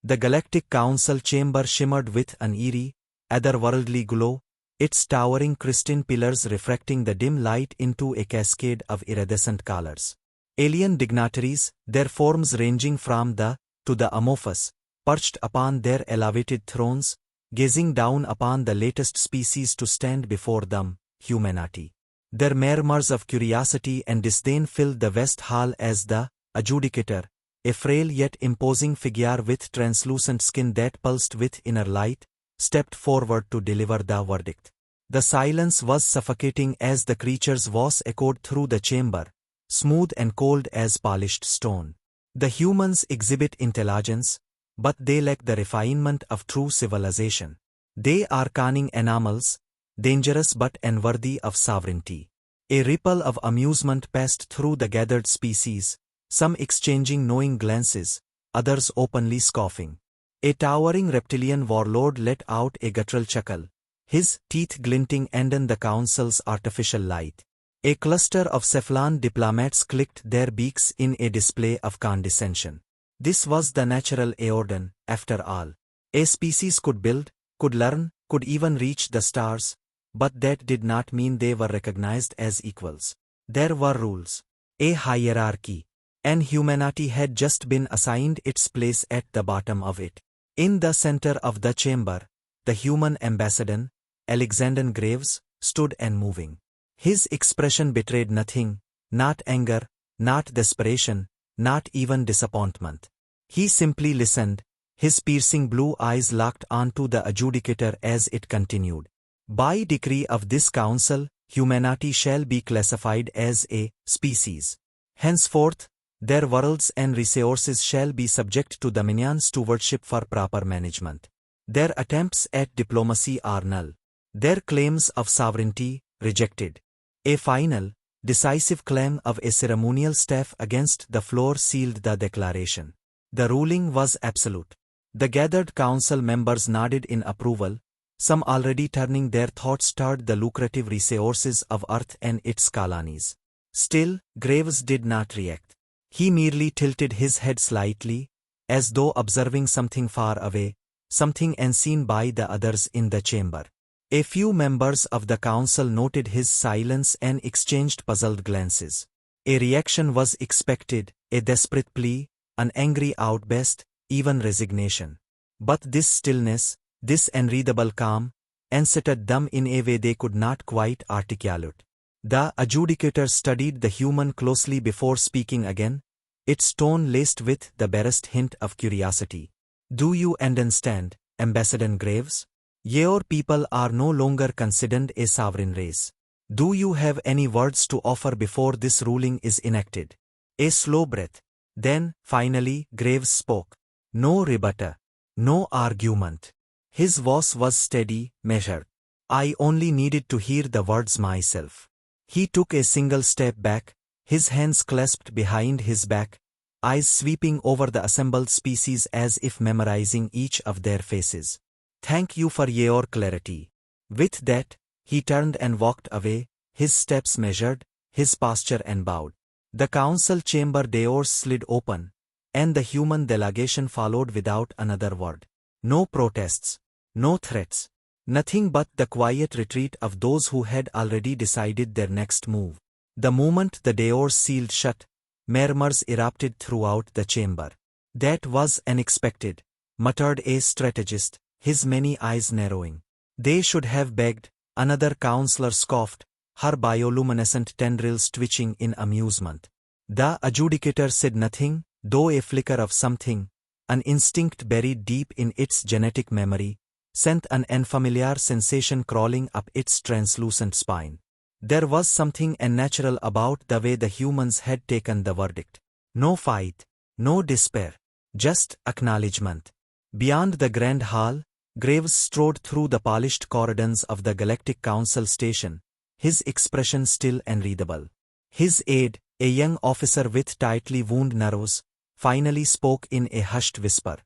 The Galactic Council chamber shimmered with an eerie, otherworldly glow, its towering crystalline pillars refracting the dim light into a cascade of iridescent colors. Alien dignitaries, their forms ranging from the to the amorphous, perched upon their elevated thrones, gazing down upon the latest species to stand before them, humanity. Their murmurs of curiosity and disdain filled the West Hall as the adjudicator, a frail yet imposing figure with translucent skin that pulsed with inner light, stepped forward to deliver the verdict. The silence was suffocating as the creature's voice echoed through the chamber, smooth and cold as polished stone. The humans exhibit intelligence, but they lack the refinement of true civilization. They are cunning animals, dangerous but unworthy of sovereignty. A ripple of amusement passed through the gathered species, some exchanging knowing glances, others openly scoffing. A towering reptilian warlord let out a guttural chuckle, his teeth glinting under the council's artificial light. A cluster of Cephalan diplomats clicked their beaks in a display of condescension. This was the natural order, after all. A species could build, could learn, could even reach the stars, but that did not mean they were recognized as equals. There were rules, a hierarchy, and humanity had just been assigned its place at the bottom of it. In the center of the chamber, the human ambassador, Alexander Graves, stood unmoving. His expression betrayed nothing, not anger, not desperation, not even disappointment. He simply listened, his piercing blue eyes locked onto the adjudicator as it continued. By decree of this council, humanity shall be classified as a species. Henceforth, their worlds and resources shall be subject to dominion stewardship for proper management. Their attempts at diplomacy are null. Their claims of sovereignty, rejected. A final, decisive claim of a ceremonial staff against the floor sealed the declaration. The ruling was absolute. The gathered council members nodded in approval, some already turning their thoughts toward the lucrative resources of Earth and its colonies. Still, Graves did not react. He merely tilted his head slightly, as though observing something far away, something unseen by the others in the chamber. A few members of the council noted his silence and exchanged puzzled glances. A reaction was expected, a desperate plea, an angry outburst, even resignation. But this stillness, this unreadable calm, unsettled them in a way they could not quite articulate. The adjudicator studied the human closely before speaking again, its tone laced with the barest hint of curiosity. Do you understand, Ambassador Graves? Your people are no longer considered a sovereign race. Do you have any words to offer before this ruling is enacted? A slow breath. Then, finally, Graves spoke. No rebuttal. No argument. His voice was steady, measured. I only needed to hear the words myself. He took a single step back, his hands clasped behind his back, eyes sweeping over the assembled species as if memorizing each of their faces. Thank you for your clarity. With that, he turned and walked away, his steps measured, his posture unbowed. The council chamber doors slid open, and the human delegation followed without another word. No protests, no threats, nothing but the quiet retreat of those who had already decided their next move. The moment the doors sealed shut, murmurs erupted throughout the chamber. That was unexpected, muttered a strategist, his many eyes narrowing. They should have begged, another counselor scoffed, her bioluminescent tendrils twitching in amusement. The adjudicator said nothing, though a flicker of something, an instinct buried deep in its genetic memory, sent an unfamiliar sensation crawling up its translucent spine. There was something unnatural about the way the humans had taken the verdict. No fight, no despair, just acknowledgement. Beyond the grand hall, Graves strode through the polished corridors of the Galactic Council station, his expression still unreadable. His aide, a young officer with tightly wound nerves, finally spoke in a hushed whisper.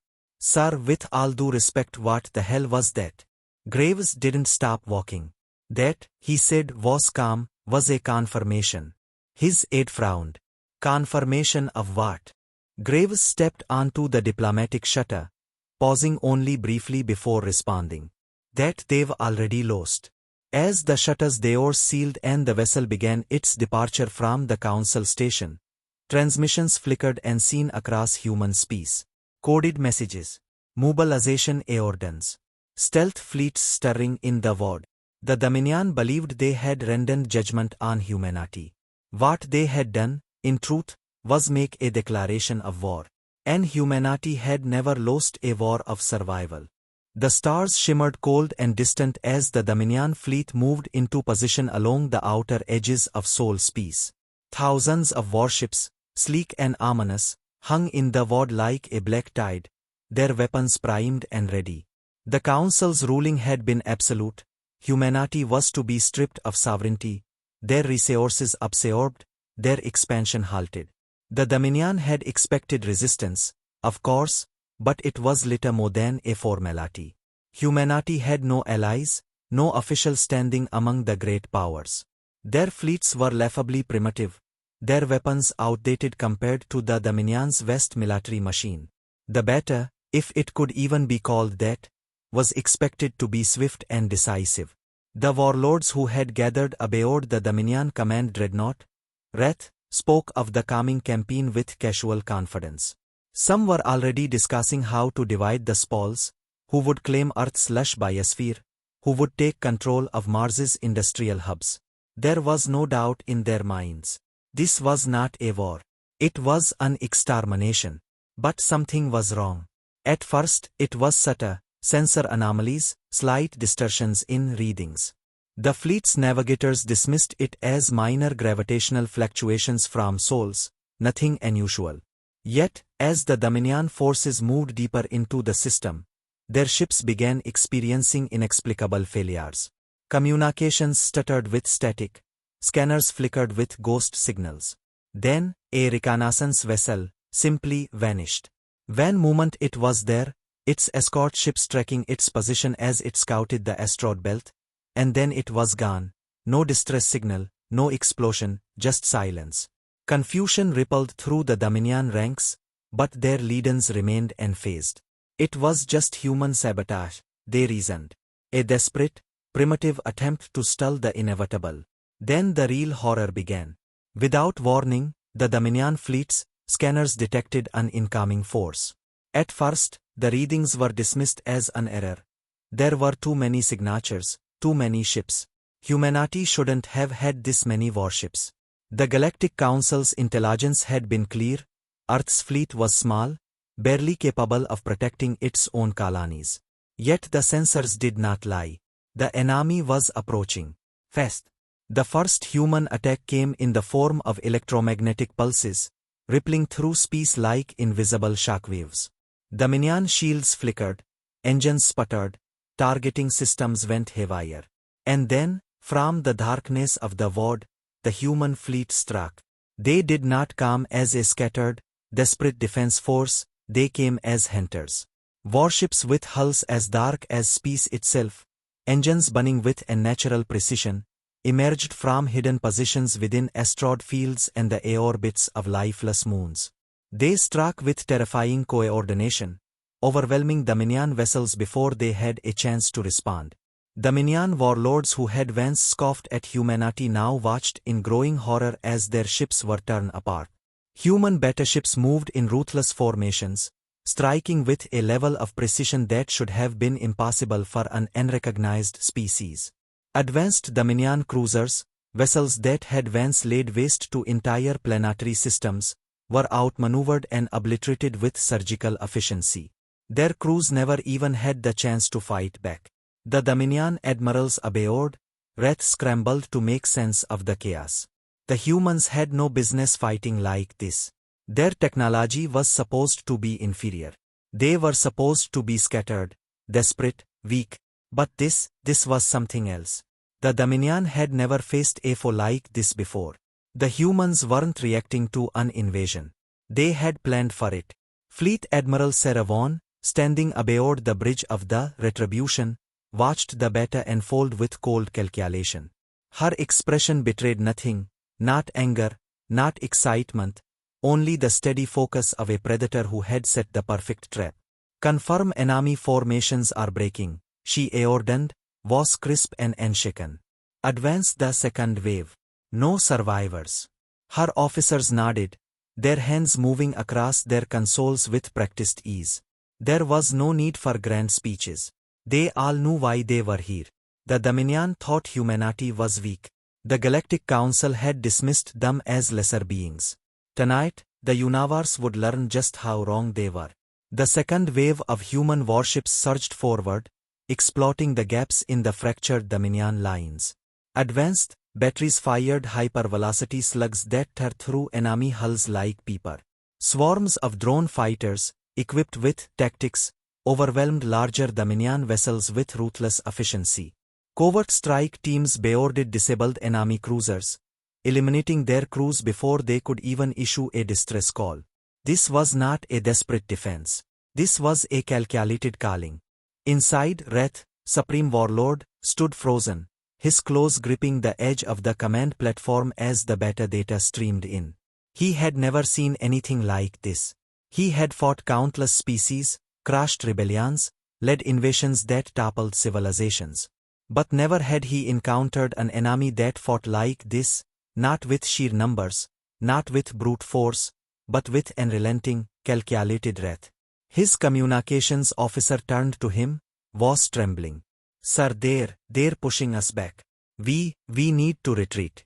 Sir, with all due respect, what the hell was that? Graves didn't stop walking. That, he said, was calm, was a confirmation. His aide frowned. Confirmation of what? Graves stepped onto the diplomatic shutter, pausing only briefly before responding. That they've already lost. As the shutters doors sealed and the vessel began its departure from the council station, transmissions flickered and seen across human space. Coded messages. Mobilization orders. Stealth fleets stirring in the void. The Dominion believed they had rendered judgment on humanity. What they had done, in truth, was make a declaration of war. And humanity had never lost a war of survival. The stars shimmered cold and distant as the Dominion fleet moved into position along the outer edges of Sol space. Thousands of warships, sleek and ominous, hung in the void like a black tide, their weapons primed and ready. The Council's ruling had been absolute. Humanity was to be stripped of sovereignty, their resources absorbed, their expansion halted. The Dominion had expected resistance, of course, but it was little more than a formality. Humanity had no allies, no official standing among the great powers. Their fleets were laughably primitive, their weapons outdated compared to the Dominion's vast military machine. The battle, if it could even be called that, was expected to be swift and decisive. The warlords who had gathered aboard the Dominion Command Dreadnought, Wrath, spoke of the coming campaign with casual confidence. Some were already discussing how to divide the spoils, who would claim Earth's lush biosphere, who would take control of Mars's industrial hubs. There was no doubt in their minds. This was not a war. It was an extermination. But something was wrong. At first, it was subtle. Sensor anomalies, slight distortions in readings. The fleet's navigators dismissed it as minor gravitational fluctuations from sols, nothing unusual. Yet, as the Dominion forces moved deeper into the system, their ships began experiencing inexplicable failures. Communications stuttered with static, scanners flickered with ghost signals. Then, a reconnaissance vessel simply vanished. One moment it was there, its escort ships tracking its position as it scouted the asteroid belt, and then it was gone. No distress signal, no explosion, just silence. Confusion rippled through the Dominion ranks, but their leaders remained unfazed. It was just human sabotage, they reasoned. A desperate, primitive attempt to stall the inevitable. Then the real horror began. Without warning, the Dominion fleet's scanners detected an incoming force. At first, the readings were dismissed as an error. There were too many signatures, too many ships. Humanity shouldn't have had this many warships. The Galactic Council's intelligence had been clear. Earth's fleet was small, barely capable of protecting its own colonies. Yet the sensors did not lie. The enemy was approaching. Fast. The first human attack came in the form of electromagnetic pulses, rippling through space like invisible shockwaves. Dominion shields flickered, engines sputtered, targeting systems went haywire. And then, from the darkness of the void, the human fleet struck. They did not come as a scattered, desperate defense force, they came as hunters. Warships with hulls as dark as space itself, engines burning with unnatural precision, emerged from hidden positions within asteroid fields and the orbits of lifeless moons. They struck with terrifying coordination, overwhelming Dominion vessels before they had a chance to respond. Dominion warlords who had once scoffed at humanity now watched in growing horror as their ships were torn apart. Human battleships moved in ruthless formations, striking with a level of precision that should have been impossible for an unrecognized species. Advanced Dominion cruisers, vessels that had once laid waste to entire planetary systems, were outmaneuvered and obliterated with surgical efficiency. Their crews never even had the chance to fight back. The Dominion admirals aboard, Wrath scrambled to make sense of the chaos. The humans had no business fighting like this. Their technology was supposed to be inferior. They were supposed to be scattered, desperate, weak. But this was something else. The Dominion had never faced a foe like this before. The humans weren't reacting to an invasion. They had planned for it. Fleet Admiral Sarah Vaughan, standing aboard the bridge of the Retribution, watched the battle unfold with cold calculation. Her expression betrayed nothing, not anger, not excitement, only the steady focus of a predator who had set the perfect trap. Confirm enemy formations are breaking, she ordered, voice crisp and unshaken. Advance the second wave. No survivors. Her officers nodded, their hands moving across their consoles with practiced ease. There was no need for grand speeches. They all knew why they were here. The Dominion thought humanity was weak. The Galactic Council had dismissed them as lesser beings. Tonight, the universe would learn just how wrong they were. The second wave of human warships surged forward, exploiting the gaps in the fractured Dominion lines. Advanced, batteries fired hypervelocity slugs that tore through enemy hulls like paper. Swarms of drone fighters, equipped with tactics, overwhelmed larger Dominion vessels with ruthless efficiency. Covert strike teams boarded disabled enemy cruisers, eliminating their crews before they could even issue a distress call. This was not a desperate defense. This was a calculated calling. Inside, Wrath, Supreme Warlord, stood frozen, his claws gripping the edge of the command platform as the beta data streamed in. He had never seen anything like this. He had fought countless species, crushed rebellions, led invasions that toppled civilizations. But never had he encountered an enemy that fought like this, not with sheer numbers, not with brute force, but with unrelenting, calculated wrath. His communications officer turned to him, voice trembling. Sir, they're pushing us back. We need to retreat.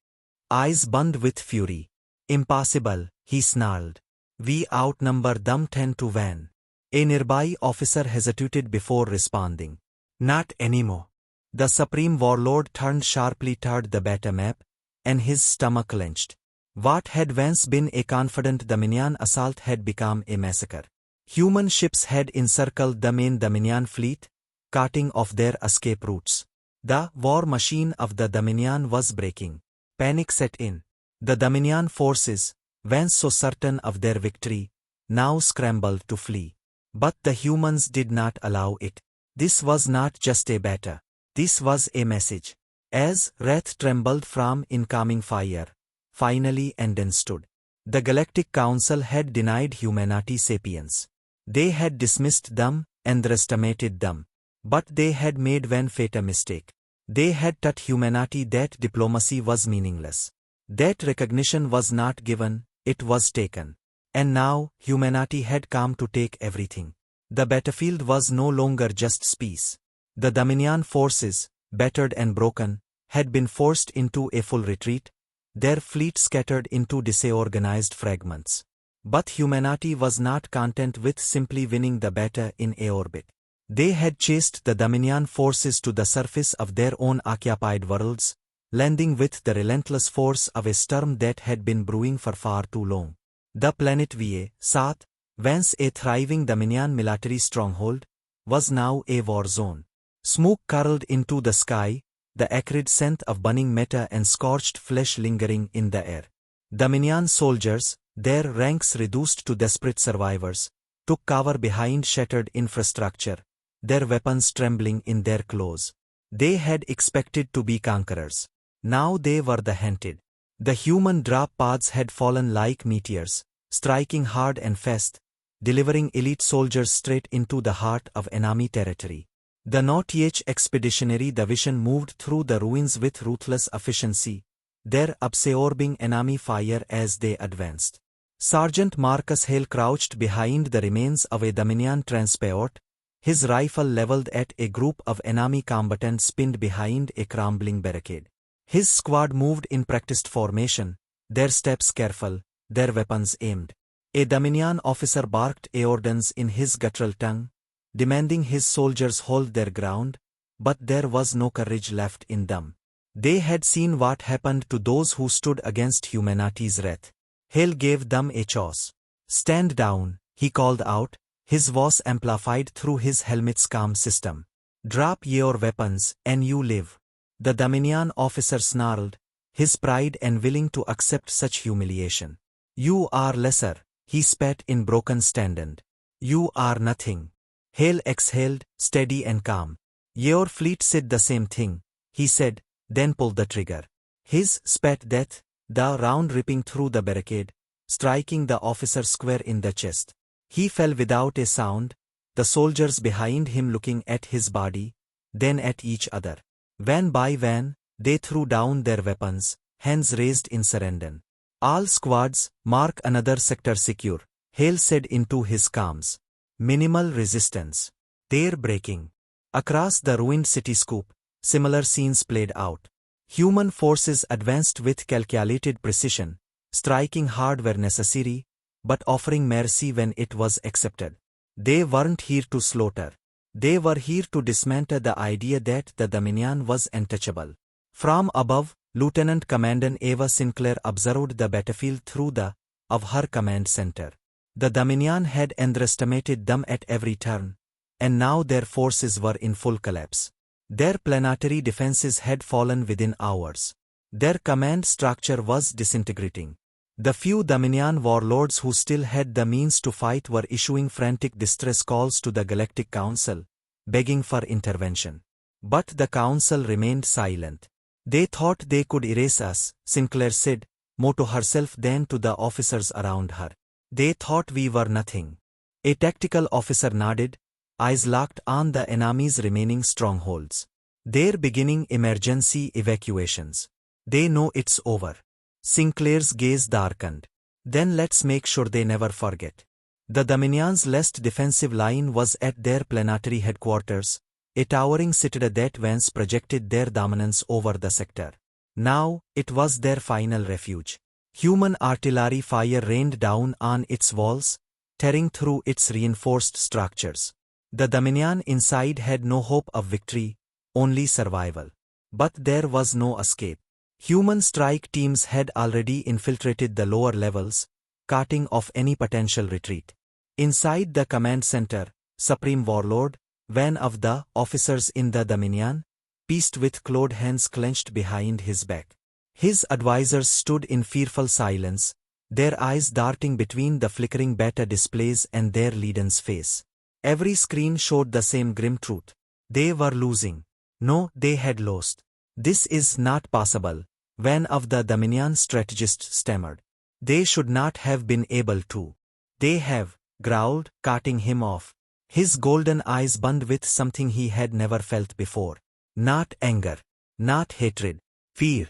Eyes burned with fury. Impossible, he snarled. We outnumber them 10-1. A nearby officer hesitated before responding. Not anymore. The Supreme Warlord turned sharply toward the beta map, and his stomach clenched. What had once been a confident Dominion assault had become a massacre. Human ships had encircled the main Dominion fleet, cutting off their escape routes. The war machine of the Dominion was breaking. Panic set in. The Dominion forces, once so certain of their victory, now scrambled to flee. But the humans did not allow it. This was not just a beta. This was a message. As Wrath trembled from incoming fire, finally and understood. The Galactic Council had denied humanity sapience. They had dismissed them, underestimated them. But they had made one fatal mistake. They had taught humanity that diplomacy was meaningless. That recognition was not given, it was taken. And now, humanity had come to take everything. The battlefield was no longer just space. The Dominion forces, battered and broken, had been forced into a full retreat, their fleet scattered into disorganized fragments. But humanity was not content with simply winning the battle in a orbit. They had chased the Dominion forces to the surface of their own occupied worlds, landing with the relentless force of a storm that had been brewing for far too long. The planet VA, Sath, once a thriving Dominion military stronghold, was now a war zone. Smoke curled into the sky, the acrid scent of burning matter and scorched flesh lingering in the air. Dominion soldiers, their ranks reduced to desperate survivors, took cover behind shattered infrastructure, their weapons trembling in their claws. They had expected to be conquerors. Now they were the hunted. The human drop pods had fallen like meteors, striking hard and fast, delivering elite soldiers straight into the heart of enemy territory. The North Expeditionary Division moved through the ruins with ruthless efficiency, their absorbing enemy fire as they advanced. Sergeant Marcus Hale crouched behind the remains of a Dominion transport, his rifle leveled at a group of enemy combatants pinned behind a crumbling barricade. His squad moved in practiced formation, their steps careful, their weapons aimed. A Dominion officer barked orders in his guttural tongue, demanding his soldiers hold their ground, but there was no courage left in them. They had seen what happened to those who stood against humanity's wrath. Hale gave them a choice. Stand down, he called out, his voice amplified through his helmet's calm system. Drop your weapons, and you live. The Dominion officer snarled, his pride unwilling to accept such humiliation. You are lesser, he spat in broken standard. You are nothing. Hale exhaled, steady and calm. Your fleet said the same thing, he said, then pulled the trigger. His spat death, the round ripping through the barricade, striking the officer square in the chest. He fell without a sound, the soldiers behind him looking at his body, then at each other. Van by van, they threw down their weapons, hands raised in surrender. All squads, mark another sector secure, Hale said into his calms. Minimal resistance. They're breaking. Across the ruined cityscope, similar scenes played out. Human forces advanced with calculated precision, striking hard where necessary, but offering mercy when it was accepted. They weren't here to slaughter. They were here to dismantle the idea that the Dominion was untouchable. From above, Lieutenant Commandant Ava Sinclair observed the battlefield through the of her command center. The Dominion had underestimated them at every turn, and now their forces were in full collapse. Their planetary defenses had fallen within hours. Their command structure was disintegrating. The few Dominion warlords who still had the means to fight were issuing frantic distress calls to the Galactic Council, begging for intervention. But the Council remained silent. They thought they could erase us, Sinclair said, more to herself than to the officers around her. They thought we were nothing. A tactical officer nodded, eyes locked on the enemy's remaining strongholds. They're beginning emergency evacuations. They know it's over. Sinclair's gaze darkened. Then let's make sure they never forget. The Dominion's last defensive line was at their planetary headquarters, a towering citadel that once projected their dominance over the sector. Now, it was their final refuge. Human artillery fire rained down on its walls, tearing through its reinforced structures. The Dominion inside had no hope of victory, only survival. But there was no escape. Human strike teams had already infiltrated the lower levels, cutting off any potential retreat. Inside the command center, Supreme Warlord, one of the officers in the Dominion, paced with clawed hands clenched behind his back. His advisors stood in fearful silence, their eyes darting between the flickering beta displays and their leader's face. Every screen showed the same grim truth. They were losing. No, they had lost. This is not possible, one of the Dominion strategists stammered. They should not have been able to. They have, growled, cutting him off. His golden eyes burned with something he had never felt before. Not anger. Not hatred. Fear.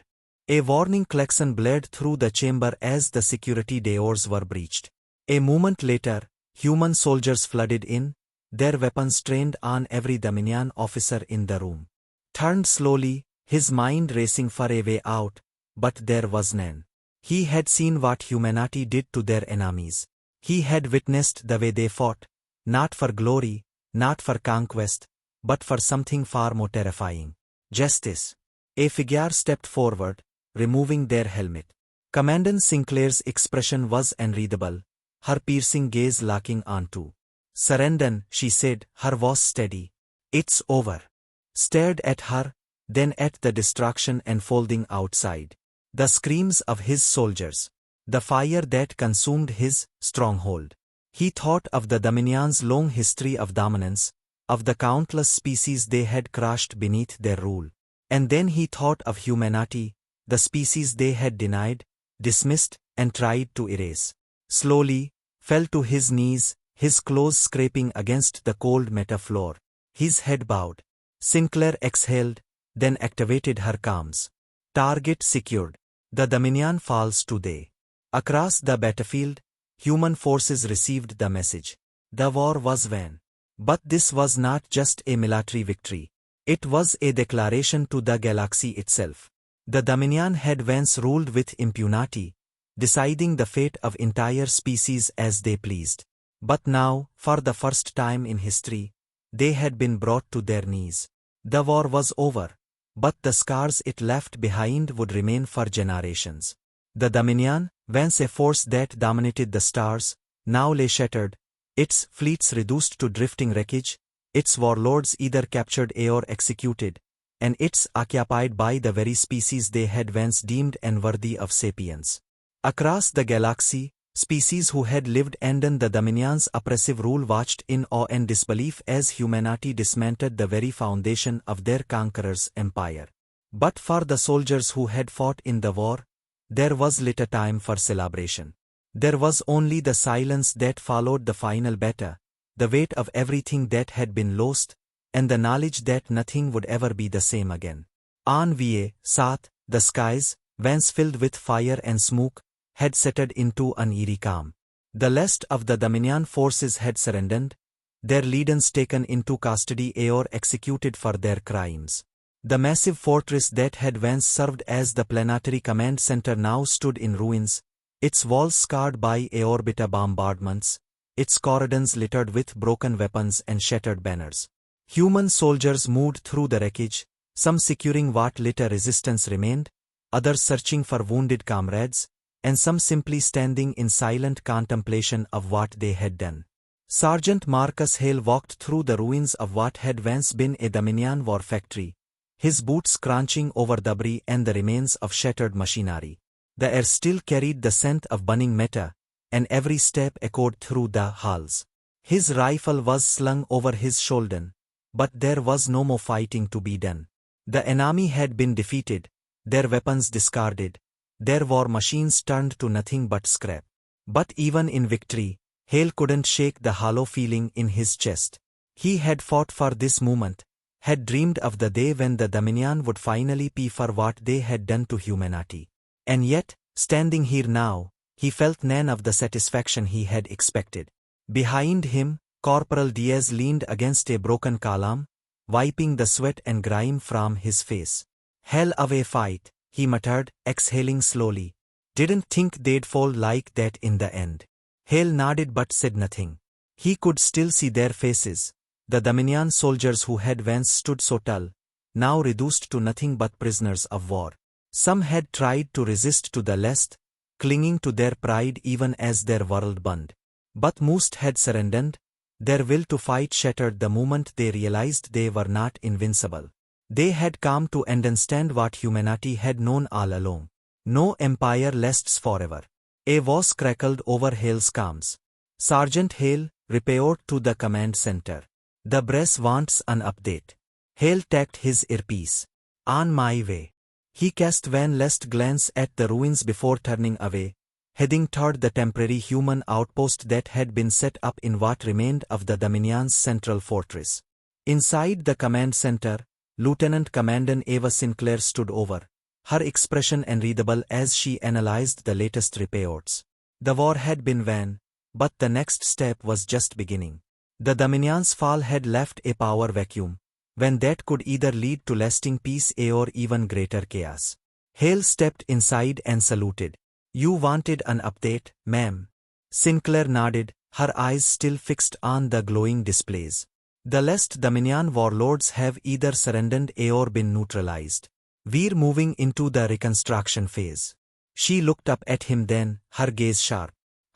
A warning klaxon blared through the chamber as the security doors were breached. A moment later, human soldiers flooded in, their weapons trained on every Dominion officer in the room. Turned slowly, his mind racing for a way out, but there was none. He had seen what humanity did to their enemies. He had witnessed the way they fought, not for glory, not for conquest, but for something far more terrifying. Justice. A figure stepped forward, removing their helmet. Commandant Sinclair's expression was unreadable, her piercing gaze locking onto. Surrender, she said, her voice steady. It's over. Stared at her, then at the destruction unfolding outside. The screams of his soldiers. The fire that consumed his stronghold. He thought of the Dominion's long history of dominance, of the countless species they had crushed beneath their rule. And then he thought of humanity, the species they had denied, dismissed, and tried to erase. Slowly, fell to his knees, his claws scraping against the cold metal floor. His head bowed. Sinclair exhaled, then activated her comms. Target secured. The Dominion falls today. Across the battlefield, human forces received the message. The war was won. But this was not just a military victory. It was a declaration to the galaxy itself. The Dominion had once ruled with impunity, deciding the fate of entire species as they pleased. But now, for the first time in history, they had been brought to their knees. The war was over, but the scars it left behind would remain for generations. The Dominion, once a force that dominated the stars, now lay shattered, its fleets reduced to drifting wreckage, its warlords either captured or executed, and its occupied by the very species they had once deemed unworthy of sapience. Across the galaxy, species who had lived under the Dominion's oppressive rule watched in awe and disbelief as humanity dismantled the very foundation of their conqueror's empire. But for the soldiers who had fought in the war, there was little time for celebration. There was only the silence that followed the final battle, the weight of everything that had been lost, and the knowledge that nothing would ever be the same again. On Va, Sath, the skies, once filled with fire and smoke, had settled into an eerie calm. The last of the Dominion forces had surrendered, their leaders taken into custody or executed for their crimes. The massive fortress that had once served as the planetary command center now stood in ruins, its walls scarred by aorbital bombardments, its corridors littered with broken weapons and shattered banners. Human soldiers moved through the wreckage, some securing what little resistance remained, others searching for wounded comrades, and some simply standing in silent contemplation of what they had done. Sergeant Marcus Hale walked through the ruins of what had once been a Dominion war factory, his boots crunching over debris and the remains of shattered machinery. The air still carried the scent of burning matter, and every step echoed through the halls. His rifle was slung over his shoulder, but there was no more fighting to be done. The enemy had been defeated, their weapons discarded, their war machines turned to nothing but scrap. But even in victory, Hale couldn't shake the hollow feeling in his chest. He had fought for this moment, had dreamed of the day when the Dominion would finally pay for what they had done to humanity. And yet, standing here now, he felt none of the satisfaction he had expected. Behind him, Corporal Diaz leaned against a broken column, wiping the sweat and grime from his face. "Hell of a fight," he muttered, exhaling slowly. "Didn't think they'd fall like that in the end." Hale nodded but said nothing. He could still see their faces, the Dominion soldiers who had once stood so tall, now reduced to nothing but prisoners of war. Some had tried to resist to the last, clinging to their pride even as their world burned. But most had surrendered, their will to fight shattered the moment they realized they were not invincible. They had come to understand what humanity had known all along. No empire lasts forever. A voice crackled over Hale's comms. "Sergeant Hale, report to the command center. The brass wants an update." Hale tapped his earpiece. "On my way." He cast one last glance at the ruins before turning away, heading toward the temporary human outpost that had been set up in what remained of the Dominion's central fortress. Inside the command center, Lieutenant Commander Ava Sinclair stood over, her expression unreadable as she analyzed the latest reports. The war had been won, but the next step was just beginning. The Dominion's fall had left a power vacuum, when that could either lead to lasting peace or even greater chaos. Hale stepped inside and saluted. "You wanted an update, ma'am?" Sinclair nodded, her eyes still fixed on the glowing displays. "The last Dominion warlords have either surrendered or been neutralized. We're moving into the reconstruction phase." She looked up at him then, her gaze sharp.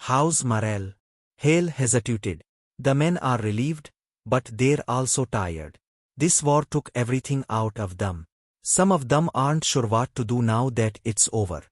"How's morale?" Hale hesitated. "The men are relieved, but they're also tired. This war took everything out of them. Some of them aren't sure what to do now that it's over."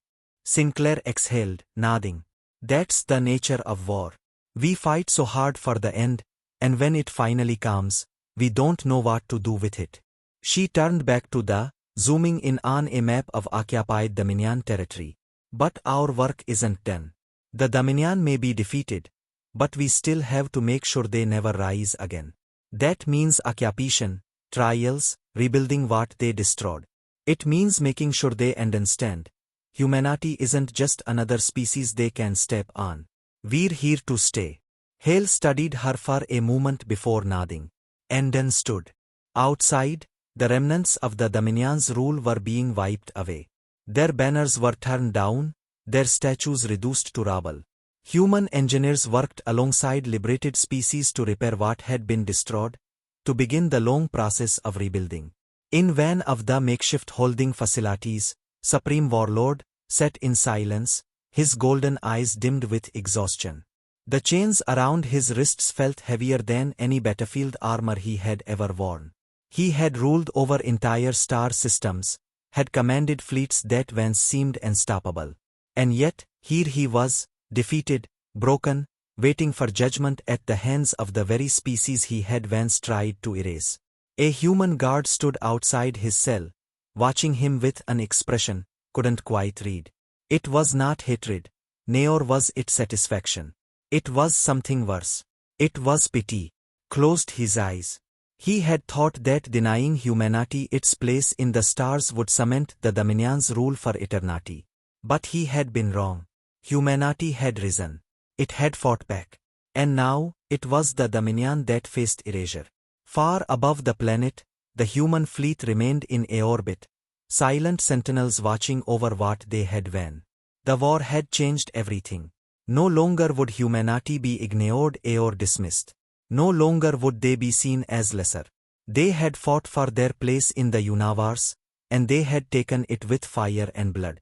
Sinclair exhaled, nodding. "That's the nature of war. We fight so hard for the end, and when it finally comes, we don't know what to do with it." She turned back to the, zooming in on a map of occupied Dominion territory. "But our work isn't done. The Dominion may be defeated, but we still have to make sure they never rise again. That means occupation, trials, rebuilding what they destroyed. It means making sure they understand. Humanity isn't just another species they can step on. We're here to stay." Hale studied her for a moment before nodding, and then stood. Outside, the remnants of the Dominion's rule were being wiped away. Their banners were torn down, their statues reduced to rubble. Human engineers worked alongside liberated species to repair what had been destroyed, to begin the long process of rebuilding. In one of the makeshift holding facilities, Supreme Warlord sat in silence, his golden eyes dimmed with exhaustion. The chains around his wrists felt heavier than any battlefield armor he had ever worn. He had ruled over entire star systems, had commanded fleets that once seemed unstoppable. And yet, here he was, defeated, broken, waiting for judgment at the hands of the very species he had once tried to erase. A human guard stood outside his cell, watching him with an expression couldn't quite read. It was not hatred, nor was it satisfaction. It was something worse. It was pity. closed his eyes. He had thought that denying humanity its place in the stars would cement the Dominion's rule for eternity. But he had been wrong. Humanity had risen. It had fought back. And now, it was the Dominion that faced erasure. Far above the planet, the human fleet remained in a orbit, silent sentinels watching over what they had won. The war had changed everything. No longer would humanity be ignored or dismissed. No longer would they be seen as lesser. They had fought for their place in the universe, and they had taken it with fire and blood.